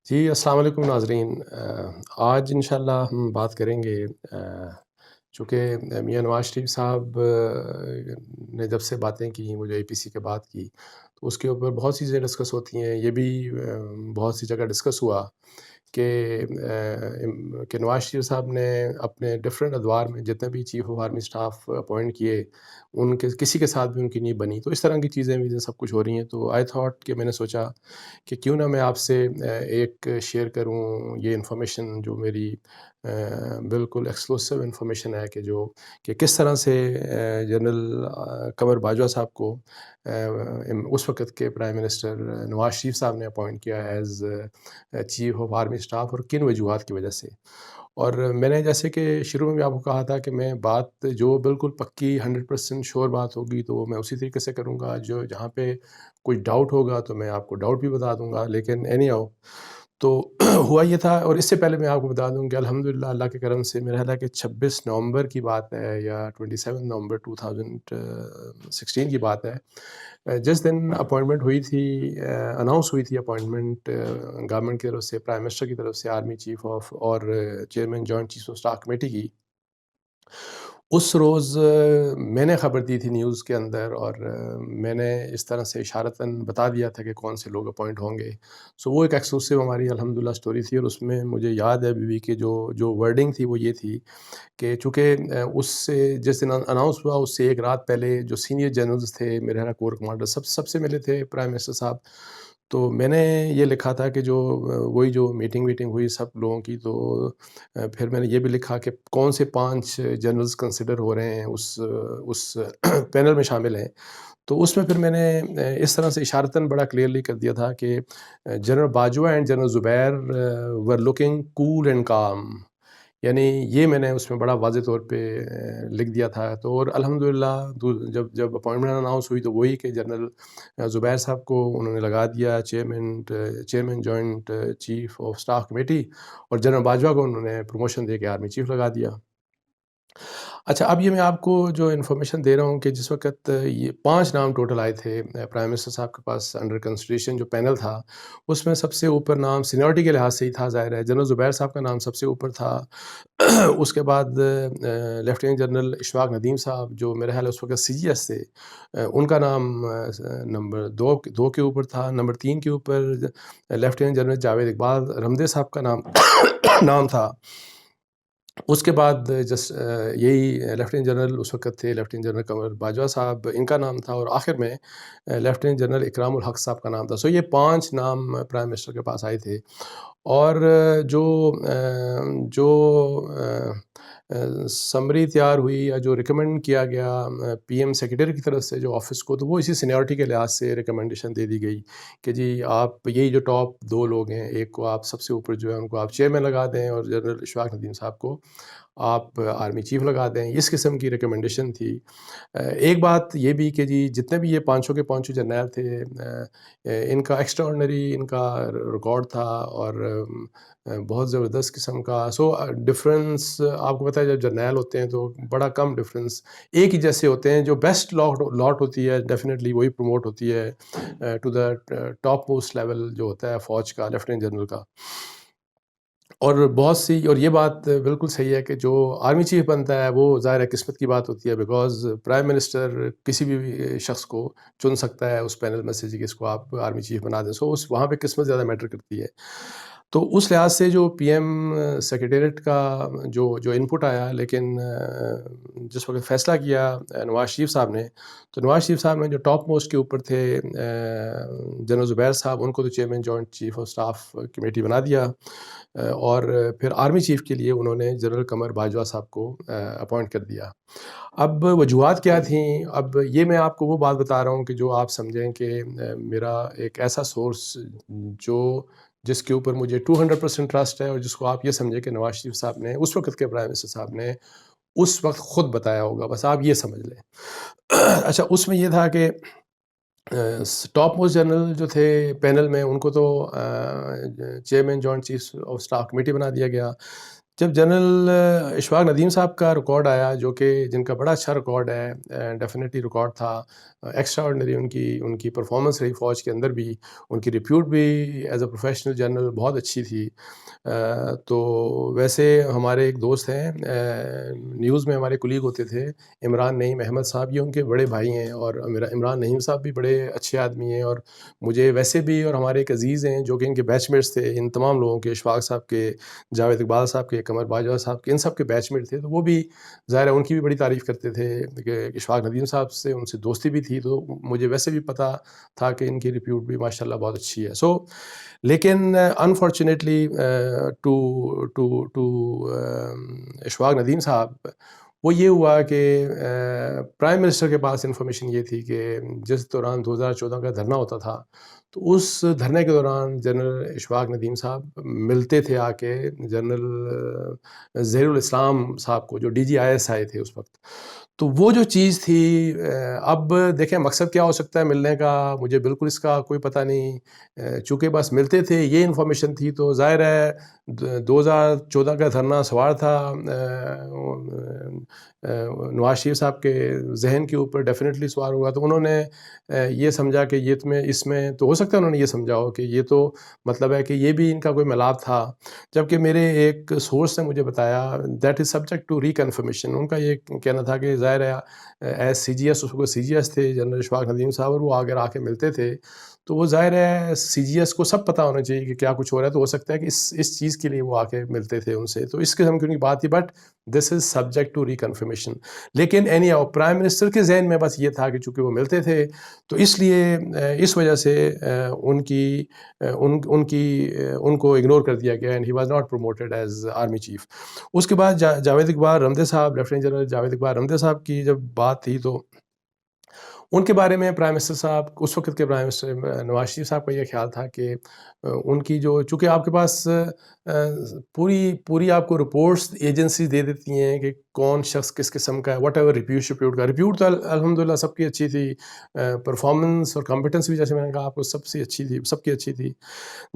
جی، السلام علیکم ناظرین۔ آج انشاءاللہ ہم بات کریں گے چونکہ میاں نواز شریف صاحب نے جب سے باتیں کی، وہ جو اے پی سی کے بات کی، تو اس کے اوپر بہت سی چیزیں ڈسکس ہوتی ہیں۔ یہ بھی بہت سی جگہ ڈسکس ہوا کہ کہ نواز شریف صاحب نے اپنے ڈفرینٹ ادوار میں جتنے بھی chief of army staff appoint کیے، ان کے کسی کے ساتھ بھی ان کی نہیں بنی، تو اس طرح کی چیزیں بھی سب کچھ ہو رہی ہیں۔ تو آئی تھاٹ کہ میں نے سوچا کہ کیوں نہ میں آپ سے ایک شیئر کروں یہ انفارمیشن جو میری بالکل ایکسکلوسیو انفارمیشن ہے کہ کس طرح سے جنرل قمر باجوہ صاحب کو اس وقت کے پرائم منسٹر نواز شریف صاحب نے اپوائنٹ کیا as chief of army staff, اور کن وجوہات کی وجہ سے۔ اور میں نے جیسے کہ شروع میں بھی آپ کو کہا تھا کہ میں بات جو بالکل پکی 100% شور بات ہوگی تو وہ میں اسی طریقے سے کروں گا، جو جہاں پہ کچھ ڈاؤٹ ہوگا تو میں آپ کو ڈاؤٹ بھی بتا دوں گا، لیکن اینی ہاؤ تو ہوا یہ تھا۔ اور اس سے پہلے میں آپ کو بتا دوں کہ الحمدللہ اللہ کے کرم سے میرا خیال ہے کہ 26 نومبر کی بات ہے یا 27 نومبر 2016 کی بات ہے، جس دن اپوائنٹمنٹ ہوئی تھی، اناؤنس ہوئی تھی اپوائنٹمنٹ گورنمنٹ کی طرف سے، پرائم منسٹر کی طرف سے آرمی چیف آف اور chairman joint chief of staff committee کی۔ اس روز میں نے خبر دی تھی نیوز کے اندر، اور میں نے اس طرح سے اشارتاً بتا دیا تھا کہ کون سے لوگ اپوائنٹ ہوں گے۔ سو وہ ایک ایکسکلوسیو ہماری الحمدللہ سٹوری تھی، اور اس میں مجھے یاد ہے ابھی بھی کہ جو ورڈنگ تھی وہ یہ تھی کہ چونکہ اس سے جس دن اناؤنس ہوا اس سے ایک رات پہلے جو سینئر جنرلز تھے، میرے خیال کور کمانڈر سب سے ملے تھے پرائم منسٹر صاحب۔ تو میں نے یہ لکھا تھا کہ وہی جو میٹنگ ویٹنگ ہوئی سب لوگوں کی، تو پھر میں نے یہ بھی لکھا کہ کون سے 5 جنرلز کنسیڈر ہو رہے ہیں اس پینل میں شامل ہیں۔ تو اس میں پھر میں نے اس طرح سے اشارتاً بڑا کلیئرلی کر دیا تھا کہ General Bajwa and General Zubair were looking cool and calm, یعنی یہ میں نے اس میں بڑا واضح طور پہ لکھ دیا تھا۔ تو اور الحمدللہ جب اپوائنٹمنٹ اناؤنس ہوئی تو وہی کہ جنرل زبیر صاحب کو انہوں نے لگا دیا chairman joint chief of staff committee, اور جنرل باجوہ کو انہوں نے پروموشن دے کے آرمی چیف لگا دیا۔ اچھا، اب یہ میں آپ کو جو انفارمیشن دے رہا ہوں کہ جس وقت یہ 5 نام ٹوٹل آئے تھے پرائم منسٹر صاحب کے پاس انڈر کنسیڈریشن، جو پینل تھا اس میں سب سے اوپر نام سینیورٹی کے لحاظ سے ہی تھا، ظاہر ہے جنرل زبیر صاحب کا نام سب سے اوپر تھا۔ اس کے بعد لیفٹیننٹ جنرل اشفاق ندیم صاحب جو میرے خیال اس وقت سی جی ایس تھے، ان کا نام نمبر 2 کے اوپر تھا۔ نمبر 3 کے اوپر لیفٹیننٹ جنرل جاوید اقبال رمدے صاحب کا نام تھا۔ اس کے بعد یہی لیفٹیننٹ جنرل اس وقت تھے لیفٹیننٹ جنرل قمر باجوہ صاحب، ان کا نام تھا، اور آخر میں لیفٹیننٹ جنرل اکرام الحق صاحب کا نام تھا۔ سو یہ 5 نام پرائم منسٹر کے پاس آئے تھے، اور جو سمری تیار ہوئی یا جو ریکمینڈ کیا گیا پی ایم سیکریٹری کی طرف سے جو آفس کو، تو وہ اسی سینیورٹی کے لحاظ سے ریکمنڈیشن دے دی گئی کہ جی آپ یہی جو ٹاپ 2 لوگ ہیں، ایک کو آپ سب سے اوپر جو ہے ان کو آپ چیئرمین لگا دیں، اور جنرل اشفاق ندیم صاحب کو آپ آرمی چیف لگا دیں۔ اس قسم کی ریکمنڈیشن تھی۔ ایک بات یہ بھی کہ جی جتنے بھی یہ 5 جرنیل تھے، ان کا ایکسٹرا آرڈنری ان کا ریکارڈ تھا، اور بہت زبردست قسم کا۔ سو ڈفرینس آپ کو پتہ ہے جب جرنیل ہوتے ہیں تو بڑا کم ڈفرینس، ایک ہی جیسے ہوتے ہیں۔ جو بیسٹ لاٹ ہوتی ہے ڈیفینیٹلی وہی پروموٹ ہوتی ہے to the top most level جو ہوتا ہے فوج کا، لیفٹیننٹ جنرل کا۔ اور بہت سی، اور یہ بات بالکل صحیح ہے کہ جو آرمی چیف بنتا ہے وہ ظاہر ہے قسمت کی بات ہوتی ہے، بیکاز پرائم منسٹر کسی بھی شخص کو چن سکتا ہے اس پینل میں سے جی کہ اس کو آپ آرمی چیف بنا دیں۔ سو وہاں پہ قسمت زیادہ میٹر کرتی ہے۔ تو اس لحاظ سے جو پی ایم سیکریٹریٹ کا جو انپٹ آیا، لیکن جس وقت فیصلہ کیا نواز شریف صاحب نے، تو نواز شریف صاحب نے جو ٹاپ موسٹ کے اوپر تھے جنرل زبیر صاحب، ان کو تو chairman joint chief of staff committee بنا دیا، اور پھر آرمی چیف کے لیے انہوں نے جنرل قمر باجوہ صاحب کو اپوائنٹ کر دیا۔ اب وجوہات کیا تھیں؟ اب یہ میں آپ کو وہ بات بتا رہا ہوں کہ جو آپ سمجھیں کہ میرا ایک ایسا سورس جس کے اوپر مجھے 200% ٹرسٹ ہے، اور جس کو آپ یہ سمجھیں کہ نواز شریف صاحب نے اس وقت کے پرائم منسٹر صاحب نے اس وقت خود بتایا ہوگا، بس آپ یہ سمجھ لیں۔ اچھا، اس میں یہ تھا کہ ٹاپ موسٹ جنرل جو تھے پینل میں، ان کو تو chairman joint chief of staff committee بنا دیا گیا۔ جب جنرل اشفاق ندیم صاحب کا ریکارڈ آیا، جو کہ جن کا بڑا اچھا ریکارڈ ہے، ڈیفینیٹلی ریکارڈ تھا، ایکسٹرا آرڈنری ان کی پرفارمنس رہی فوج کے اندر بھی، ان کی ریپیوٹ بھی ایز اے پروفیشنل جنرل بہت اچھی تھی. تو ویسے ہمارے ایک دوست ہیں، نیوز میں ہمارے کولیگ ہوتے تھے، عمران نعیم احمد صاحب، یہ ان کے بڑے بھائی ہیں، اور عمران نعیم صاحب بھی بڑے اچھے آدمی ہیں، اور مجھے ویسے بھی، اور ہمارے ایک عزیز ہیں جو کہ ان کے بیچ میٹس تھے، ان تمام لوگوں کے، اشفاق صاحب کے، جاوید اقبال صاحب کے، قمر باجوہ صاحب کے، ان سب کے بیچ میٹ تھے. تو وہ بھی ظاہر ہے ان کی بھی بڑی تعریف کرتے تھے کہ اشفاق ندیم صاحب سے ان سے دوستی بھی تھی، تو مجھے ویسے بھی پتہ تھا کہ ان کی ریپیوٹ بھی ماشاء اللہ بہت اچھی ہے. لیکن انفارچونیٹلی ٹو اشفاق ندیم صاحب، وہ یہ ہوا کہ پرائم منسٹر کے پاس انفارمیشن یہ تھی کہ جس دوران 2014 کا دھرنا ہوتا تھا، تو اس دھرنے کے دوران جنرل اشفاق ندیم صاحب ملتے تھے آ کے جنرل ظہیر الاسلام صاحب کو، جو DGIS تھے اس وقت. تو وہ جو چیز تھی، اب دیکھیں مقصد کیا ہو سکتا ہے ملنے کا، مجھے بالکل اس کا کوئی پتہ نہیں. چونکہ بس ملتے تھے، یہ انفارمیشن تھی، تو ظاہر ہے 2014 کا دھرنا سوار تھا نواز شریف صاحب کے ذہن کے اوپر، ڈیفینیٹلی سوار ہوا. تو انہوں نے یہ سمجھا کہ یہ تمہیں اس میں تو ہو سکتا ہے انہوں نے یہ سمجھا ہو کہ یہ تو مطلب ہے کہ یہ بھی ان کا کوئی ملاپ تھا. جبکہ میرے ایک سورس نے مجھے بتایا دیٹ از سبجیکٹ ٹو ریکنفرمیشن. ان کا یہ کہنا تھا کہ ظاہر ہے ایز CGS، اس کو CGS تھے جنرل اشفاق ندیم صاحب، اور وہ اگر آ کے ملتے تھے تو وہ ظاہر ہے CGS کو سب پتہ ہونا چاہیے کہ کیا کچھ ہو رہا ہے. تو ہو سکتا ہے کہ اس چیز کے لیے وہ آ کے ملتے تھے ان سے. تو اس قسم کی ان کی بات تھی، but this is subject to reconfirmation. لیکن اینی ہاؤ پرائم منسٹر کے ذہن میں بس یہ تھا کہ چونکہ وہ ملتے تھے، تو اس لیے اس وجہ سے ان کو اگنور کر دیا گیا، and he was not promoted as army chief. اس کے بعد جاوید اقبال رمدے صاحب، لیفٹیننٹ جنرل جاوید اقبال رمدے صاحب کی جب بات تھی، تو ان کے بارے میں پرائم منسٹر صاحب، اس وقت کے پرائم منسٹر نواز شریف صاحب کا یہ خیال تھا کہ ان کی جو، چونکہ آپ کے پاس پوری آپ کو رپورٹس ایجنسی دے دیتی ہیں کہ کون شخص کس قسم کا ہے، واٹ ایور ریپیوٹ تو الحمدللہ سب کی اچھی تھی، پرفارمنس اور کمپیٹنس بھی جیسے میں نے کہا آپ کو سب سے اچھی تھی، سب کی اچھی تھی.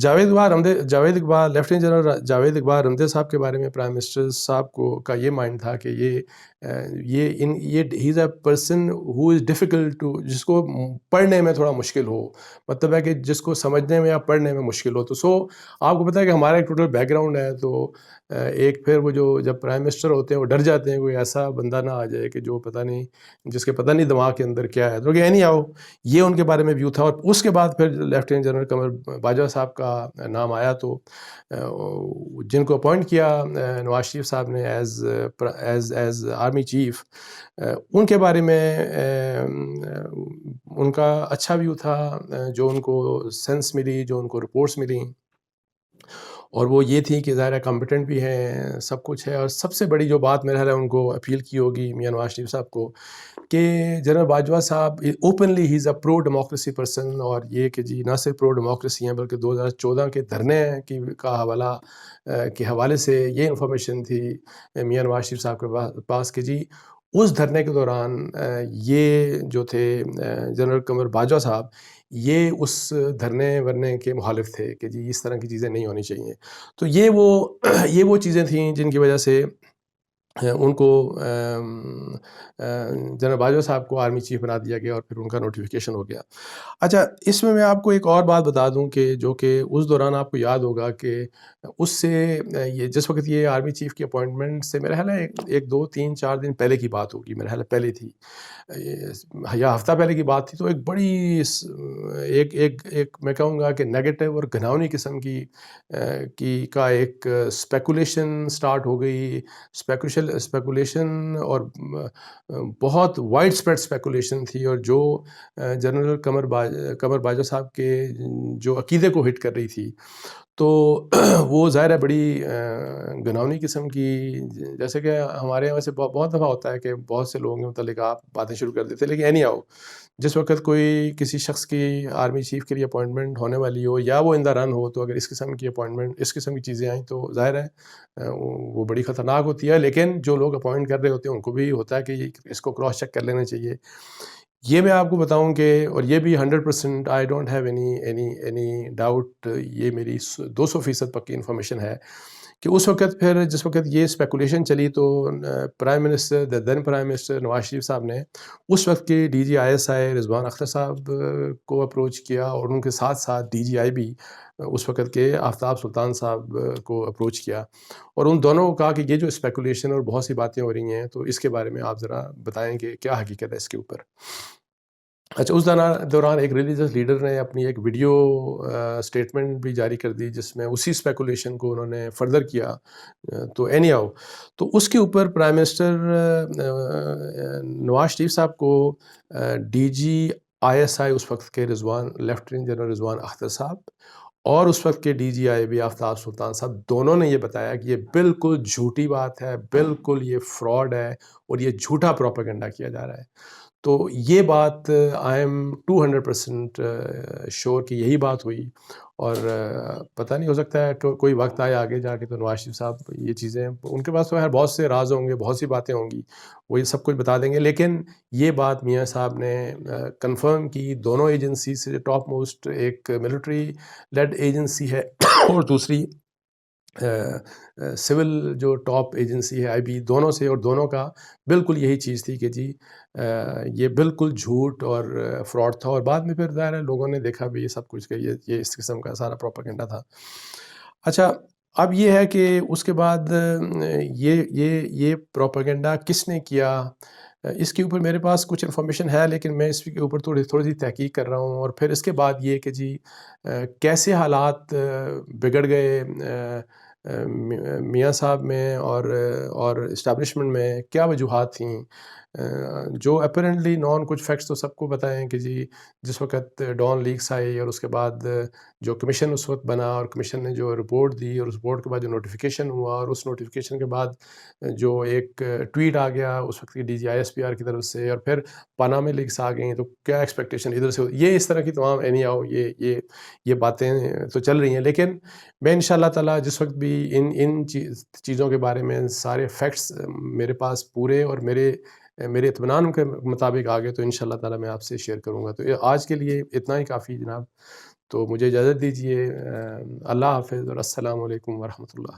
جاوید اقبال لیفٹیننٹ جنرل جاوید اقبال رمدے صاحب کے بارے میں پرائم منسٹر صاحب کا یہ مائنڈ تھا کہ یہ he is a person who is difficult to, جس کو پڑھنے میں تھوڑا مشکل ہو، مطلب ہے کہ جس کو سمجھنے میں یا پڑھنے میں مشکل ہو. تو آپ کو پتہ ہے کہ ہمارا ایک ٹوٹل بیک گراؤنڈ ہے، تو ایک پھر وہ جب پرائم منسٹر ہوتے ہیں وہ ڈر جاتے ہیں کوئی ایسا بندہ نہ آ جائے کہ جو پتہ نہیں، جس کے پتہ نہیں دماغ کے اندر کیا ہے. تو کہ نہیں آؤ، یہ ان کے بارے میں ویو تھا. اور اس کے بعد پھر لیفٹیننٹ جنرل قمر باجوہ صاحب کا نام آیا، تو جن کو اپوائنٹ کیا نواز شریف صاحب نے ایز آرمی چیف، ان کے بارے میں ان کا اچھا ویو تھا، جو ان کو سینس ملی، جو ان کو رپورٹس ملی، اور وہ یہ تھی کہ ظاہر کمپیٹنٹ بھی ہیں، سب کچھ ہے. اور سب سے بڑی جو بات میرا خیال ہے ان کو اپیل کی ہوگی میاں نواز شریف صاحب کو، کہ جنرل باجوہ صاحب openly he is a pro democracy person. اور یہ کہ جی نہ صرف پرو ڈیموکریسی ہیں بلکہ 2014 کے دھرنے کا حوالے سے یہ انفارمیشن تھی میاں نواز شریف صاحب کے پاس کہ جی اس دھرنے کے دوران یہ جو تھے جنرل قمر باجوہ صاحب، یہ اس دھرنے ورنے کے مخالف تھے کہ جی اس طرح کی چیزیں نہیں ہونی چاہیے. تو یہ وہ چیزیں تھیں جن کی وجہ سے ان کو جنرل باجوہ صاحب کو آرمی چیف بنا دیا گیا، اور پھر ان کا نوٹیفیکیشن ہو گیا. اچھا، اس میں آپ کو ایک اور بات بتا دوں کہ جو کہ اس دوران آپ کو یاد ہوگا کہ اس سے یہ جس وقت یہ آرمی چیف کی اپوائنٹمنٹ سے میرا خیال ہے 1 2 3 4 دن پہلے کی بات ہوگی، میرا خیال ہے پہلے تھی یا ہفتہ پہلے کی بات تھی. تو ایک بڑی ایک میں کہوں گا کہ نیگیٹو اور گھناؤنی قسم کی ایک اسپیکولیشن سٹارٹ ہو گئی، اسپیکولیشن اور بہت وائڈ اسپریڈ اسپیکولیشن تھی، اور جو جنرل قمر باجوہ صاحب کے جو عقیدے کو ہٹ کر رہی تھی. تو وہ ظاہر ہے بڑی گھناؤنی قسم کی، جیسے کہ ہمارے یہاں ویسے بہت دفعہ ہوتا ہے کہ بہت سے لوگوں کے متعلق آپ باتیں شروع کر دیتے، لیکن اینی ہاؤ جس وقت کوئی کسی شخص کی آرمی چیف کے لیے اپوائنٹمنٹ ہونے والی ہو یا وہ ان دا رن ہو، تو اگر اس قسم کی اپوائنٹمنٹ، اس قسم کی چیزیں آئیں تو ظاہر ہے وہ بڑی خطرناک ہوتی ہے. لیکن جو لوگ اپوائنٹ کر رہے ہوتے ہیں ان کو بھی ہوتا ہے کہ اس کو کراس چیک کر لینا چاہیے. یہ میں آپ کو بتاؤں کہ، اور یہ بھی 100% I don't have any doubt, یہ میری 200% پکی انفارمیشن ہے کہ اس وقت پھر جس وقت یہ اسپیکولیشن چلی تو prime minister then prime minister Nawaz Sharif sahab نے اس وقت کے D G I S I Rizwan Akhtar sahab کو اپروچ کیا، اور ان کے ساتھ ساتھ ڈی جی آئی بھی اس وقت کے آفتاب سلطان صاحب کو اپروچ کیا، اور ان دونوں کو کہا کہ یہ جو اسپیکولیشن اور بہت سی باتیں ہو رہی ہیں تو اس کے بارے میں آپ ذرا بتائیں کہ کیا حقیقت ہے اس کے اوپر۔ اچھا، اس دوران ایک ریلیجس لیڈر نے اپنی ایک ویڈیو اسٹیٹمنٹ بھی جاری کر دی جس میں اسی اسپیکولیشن کو انہوں نے فردر کیا۔ تو اینی ہاؤ، تو اس کے اوپر پرائم منسٹر نواز شریف صاحب کو ڈی جی آئی ایس آئی اس وقت کے لیفٹیننٹ جنرل رضوان اختر صاحب اور اس وقت کے ڈی جی آئی بی آفتاب سلطان صاحب دونوں نے یہ بتایا کہ یہ بالکل جھوٹی بات ہے، بالکل یہ فراڈ ہے اور یہ جھوٹا پروپیگنڈا کیا جا رہا ہے۔ تو یہ بات آئی ایم 200% شور کہ یہی بات ہوئی، اور پتہ نہیں، ہو سکتا ہے تو کوئی وقت آئے آگے جا کے تو نواز شریف صاحب یہ چیزیں ان کے پاس تو خیر بہت سے راز ہوں گے، بہت سی باتیں ہوں گی، وہ یہ سب کچھ بتا دیں گے، لیکن یہ بات میاں صاحب نے کنفرم کی دونوں ایجنسی سے۔ ٹاپ موسٹ ایک ملٹری لیڈ ایجنسی ہے اور دوسری سول جو ٹاپ ایجنسی ہے آئی بی، دونوں سے، اور دونوں کا بالکل یہی چیز تھی کہ جی یہ بالکل جھوٹ اور فراڈ تھا، اور بعد میں پھر ظاہر ہے لوگوں نے دیکھا بھی یہ سب کچھ کہ یہ اس قسم کا سارا پروپیگنڈا تھا۔ اچھا، اب یہ ہے کہ اس کے بعد یہ پروپیگنڈا کس نے کیا، اس کے اوپر میرے پاس کچھ انفارمیشن ہے، لیکن میں اس کے اوپر تھوڑی سی تحقیق کر رہا ہوں، اور پھر اس کے بعد یہ کہ جی کیسے حالات بگڑ گئے میاں صاحب میں اور اسٹیبلشمنٹ میں، کیا وجوہات تھیں جو اپیرنٹلی نان، کچھ فیکٹس تو سب کو بتائیں کہ جی جس وقت ڈان لیکس آئی اور اس کے بعد جو کمیشن اس وقت بنا، اور کمیشن نے جو رپورٹ دی، اور اس رپورٹ کے بعد جو نوٹیفیکیشن ہوا، اور اس نوٹیفیکیشن کے بعد جو ایک ٹویٹ آ گیا اس وقت کی D G I S P R کی طرف سے، اور پھر پاناما لیکس آ گئیں، تو کیا ایکسپیکٹیشن ادھر سے یہ اس طرح کی تمام اینی آؤ یہ باتیں تو چل رہی ہیں، لیکن میں ان شاء اللہ تعالیٰ جس وقت بھی ان چیزوں کے بارے میں سارے فیکٹس میرے پاس پورے اور میرے اطمینان کے مطابق آگے تو ان شاء اللہ تعالیٰ میں آپ سے شیئر کروں گا۔ تو آج کے لیے اتنا ہی کافی جناب، تو مجھے اجازت دیجیے۔ اللہ حافظ اور السلام علیکم ورحمۃ اللہ۔